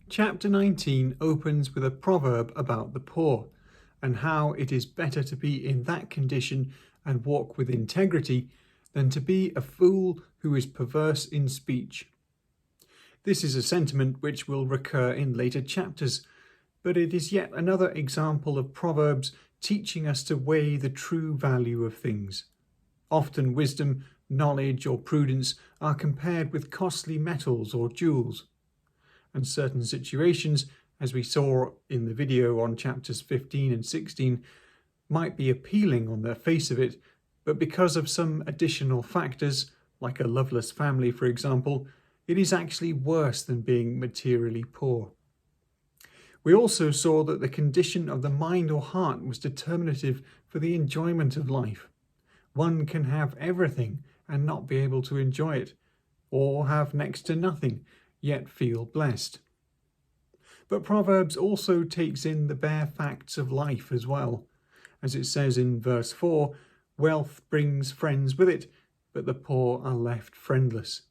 Chapter 19 opens with a proverb about the poor and how it is better to be in that condition and walk with integrity than to be a fool who is perverse in speech. This is a sentiment which will recur in later chapters, but it is yet another example of Proverbs teaching us to weigh the true value of things. Often wisdom, knowledge, or prudence are compared with costly metals or jewels. And certain situations, as we saw in the video on chapters 15 and 16, might be appealing on the face of it, but because of some additional factors, like a loveless family, for example, it is actually worse than being materially poor. We also saw that the condition of the mind or heart was determinative for the enjoyment of life. One can have everything and not be able to enjoy it, or have next to nothing, yet feel blessed. But Proverbs also takes in the bare facts of life as well. As it says in verse 4, wealth brings friends with it, but the poor are left friendless.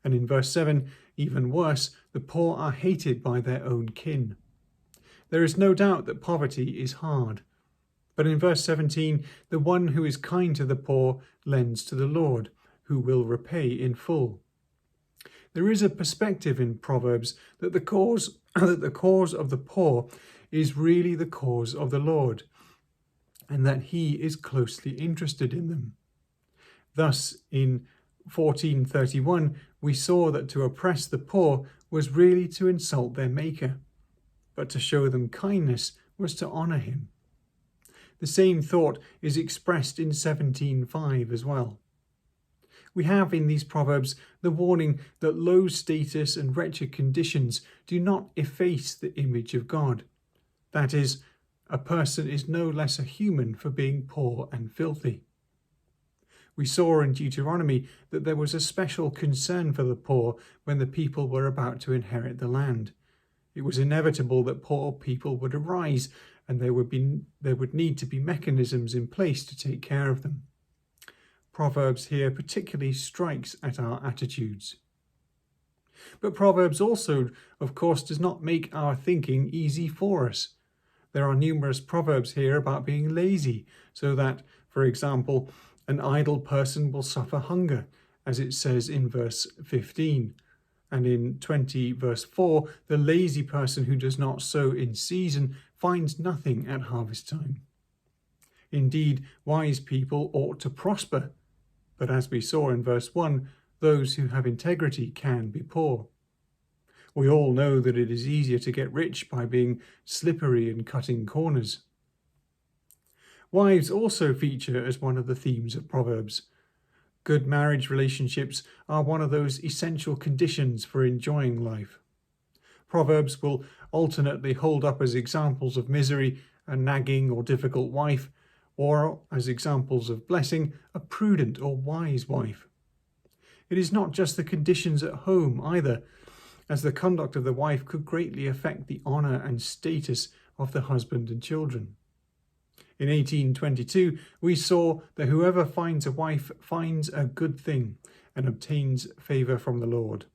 And in verse 7, even worse, the poor are hated by their own kin. There is no doubt that poverty is hard. But in verse 17, the one who is kind to the poor lends to the Lord, who will repay in full. There is a perspective in Proverbs that the cause of the poor is really the cause of the Lord, and that he is closely interested in them. Thus, in 14:31, we saw that to oppress the poor was really to insult their Maker, but to show them kindness was to honour him. The same thought is expressed in 17:5 as well. We have in these Proverbs the warning that low status and wretched conditions do not efface the image of God. That is, a person is no less a human for being poor and filthy. We saw in Deuteronomy that there was a special concern for the poor when the people were about to inherit the land. It was inevitable that poor people would arise, and there would need to be mechanisms in place to take care of them. Proverbs here particularly strikes at our attitudes. But Proverbs also, of course, does not make our thinking easy for us. There are numerous proverbs here about being lazy, so that, for example, an idle person will suffer hunger, as it says in verse 15. And in 20 verse 4, the lazy person who does not sow in season finds nothing at harvest time. Indeed, wise people ought to prosper, but as we saw in verse 1, those who have integrity can be poor. We all know that it is easier to get rich by being slippery and cutting corners. Wives also feature as one of the themes of Proverbs. Good marriage relationships are one of those essential conditions for enjoying life. Proverbs will alternately hold up as examples of misery a nagging or difficult wife, or as examples of blessing a prudent or wise wife. It is not just the conditions at home either, as the conduct of the wife could greatly affect the honour and status of the husband and children. In 1822, we saw that whoever finds a wife finds a good thing and obtains favour from the Lord.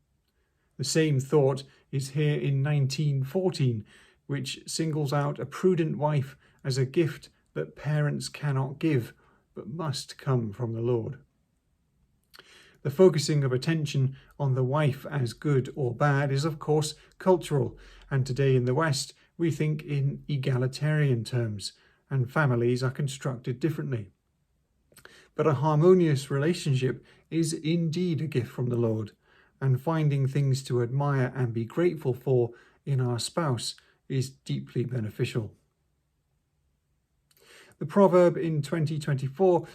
The same thought is here in 1914, which singles out a prudent wife as a gift that parents cannot give, but must come from the Lord. The focusing of attention on the wife as good or bad is, of course, cultural, and today in the West we think in egalitarian terms, and families are constructed differently. But a harmonious relationship is indeed a gift from the Lord, and finding things to admire and be grateful for in our spouse is deeply beneficial. The proverb in 2024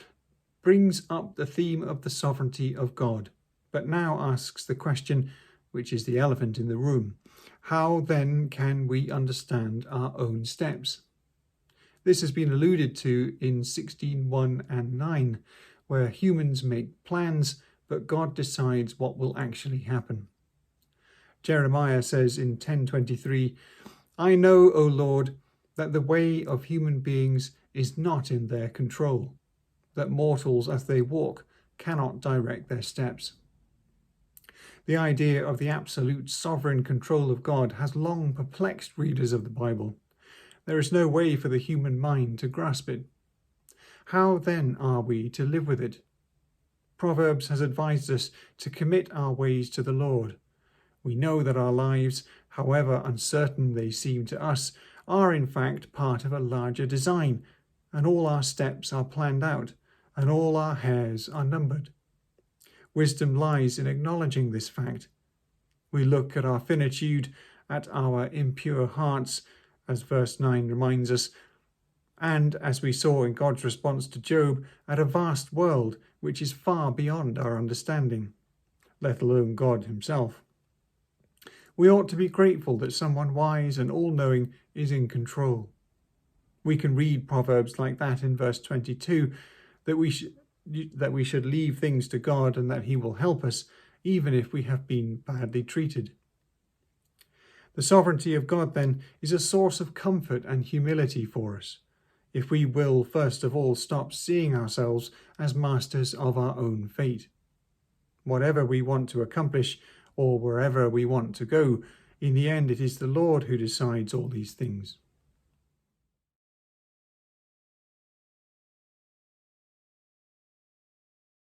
brings up the theme of the sovereignty of God, but now asks the question, which is the elephant in the room: how then can we understand our own steps? This has been alluded to in 16:1 and 9, where humans make plans, but God decides what will actually happen. Jeremiah says in 10:23, I know, O Lord, that the way of human beings is not in their control, that mortals as they walk cannot direct their steps. The idea of the absolute sovereign control of God has long perplexed readers of the Bible. There is no way for the human mind to grasp it. How then are we to live with it? Proverbs has advised us to commit our ways to the Lord. We know that our lives, however uncertain they seem to us, are in fact part of a larger design, and all our steps are planned out, and all our hairs are numbered. Wisdom lies in acknowledging this fact. We look at our finitude, at our impure hearts, as verse 9 reminds us, and, as we saw in God's response to Job, at a vast world which is far beyond our understanding, let alone God himself. We ought to be grateful that someone wise and all-knowing is in control. We can read Proverbs like that in verse 22, that we should leave things to God and that he will help us, even if we have been badly treated. The sovereignty of God, then, is a source of comfort and humility for us, if we will first of all stop seeing ourselves as masters of our own fate. Whatever we want to accomplish, or wherever we want to go, in the end it is the Lord who decides all these things.